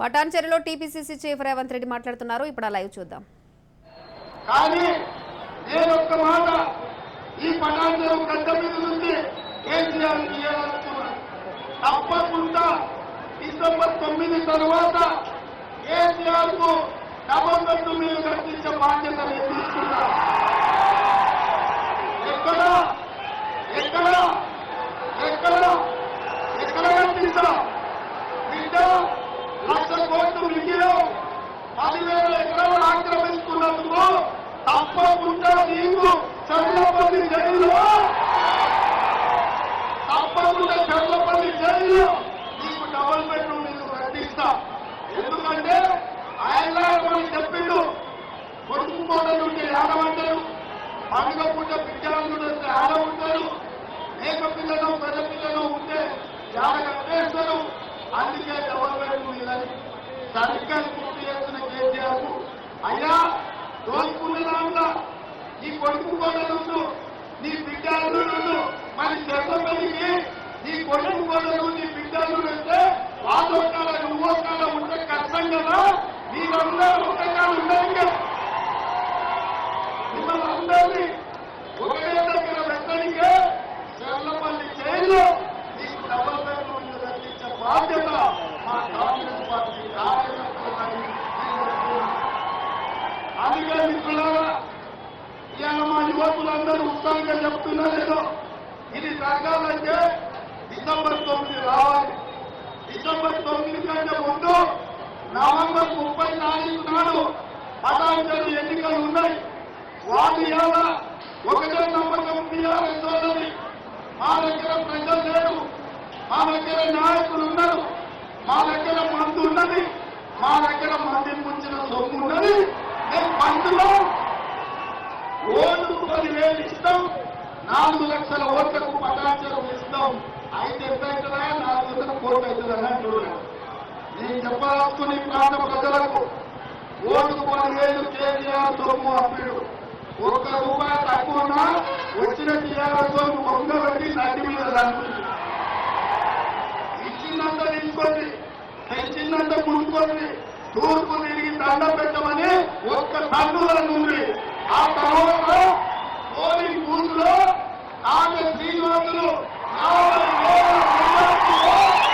పటాన్చెరులో TPCC chief Revanth Reddy మాట్లాడుతున్నారు. ఇప్పుడు live చూద్దాం. కానీ నేను ఒక్క మాట ఈ పటాన్చెరు గడ్డ మీద నుంచి కేసీఆర్ చేయాలనుకున్నాను. తప్పకుండా డిసెంబర్ 9 తర్వాత కేసీఆర్ కు డబుల్ బెడ్రూమ్ ఇల్లు కట్టించే బాధ్యత నేను తీసుకున్నాను. ఎక్కడ ఎక్కడ ఎక్కడ ఎక్కడ కట్టించా బిడ్డ 1,00,000 కోట్లు మిగిలో 10,000 ఎకరాలు ఆక్రమించుకున్నందుకు తప్పకుండా నీకు చర్లపల్లి జైల్లో తప్పకుండా చర్లపల్లి జైల్లో నీకు డబుల్ బెడ్రూమ్ ఇల్లు కట్టిస్తా. ఎందుకంటే ఆయన మనకు చెప్పిండు, కొడుకు కోడలు ఉంటే ఆడమంటారు, పండుగ పూట పిల్లలు ఉంటే ఆడ ఉంటారు, మేక పిల్లలు పెద్ద పిల్లలు ఉంటే జాడ కట్టేస్తారు. అందుకే డబుల్ బెడ్రూమ్ ఇల్లని సరిగ్గా పూర్తి చేస్తున్న కేసీఆర్ అయ్యా దోచుకున్న దాంట్లో నీ కొడుకు కోడలు నీ బిడ్డలు మరి చెర్లపల్లికి నీ కొడుకు కోడలు నీ బిడ్డలు అంటే వాళ్ళొక్కల నువ్వొక్కల ఉంటే కష్టం కదా. మీరందరూ ఒక్కగా ఉండాలి కదా. మిమ్మల్ని అందరినీ ఒకే దగ్గర పెట్టడానికే చెర్లపల్లి జైల్లో నీకు డబుల్ బెడ్రూమ్ ఇల్లు కట్టించే బాధ్యత మా కాంగ్రెస్ పార్టీ కార్యకర్తలు. అందుకే మిత్రులారా, ఇవాళ మా యువకులందరూ ఉత్సాహంగా చెప్తున్నారేదో ఇది జరగాలంటే డిసెంబర్ 9 రావాలి. డిసెంబర్ 9 కంటే ముందు నవంబర్ 30 నాడు పటాన్చెరు ఎన్నికలు ఉన్నాయి. వాళ్ళు ఇవాళ ఒకటే నమ్మకం టీఆర్ఎస్ వాళ్ళది. మా దగ్గర ప్రజలు లేరు, మా దగ్గర నాయకులు ఉన్నారు, మా దగ్గర మందు ఉన్నది, మా దగ్గర మంది ముంచిన సొమ్ము ఉన్నది. మేము మందులో ఓటుకు 10,000 ఇస్తాం, 4 లక్షల ఓట్లకు పటాన్చెరు ఇస్తాం. అయితే ఎంతైతుందా? 400 కోట్లు అవుతుందని అంటున్నాను. నేను చెప్పాలనుకున్న ఈ ప్రాంత ప్రజలకు ఓటుకు 10,000 కేసీఆర్ సొమ్ము అప్పుడు ₹1 తక్కువన్నా వచ్చిన టీఆర్ఎస్ సొమ్ము కొంగబెట్టి నటి మీద రానుకుంటుంది. ఇచ్చిందంతా తీసుకోండి, తెచ్చిందంతా ముందుకోండి, తూర్పు తిరిగి దండం పెట్టమని ఒక్క తండ్రుల నుండి ఆ తర్వాత పోలింగ్ బూత్ లో ఆమె శ్రీనివాసులు 40,000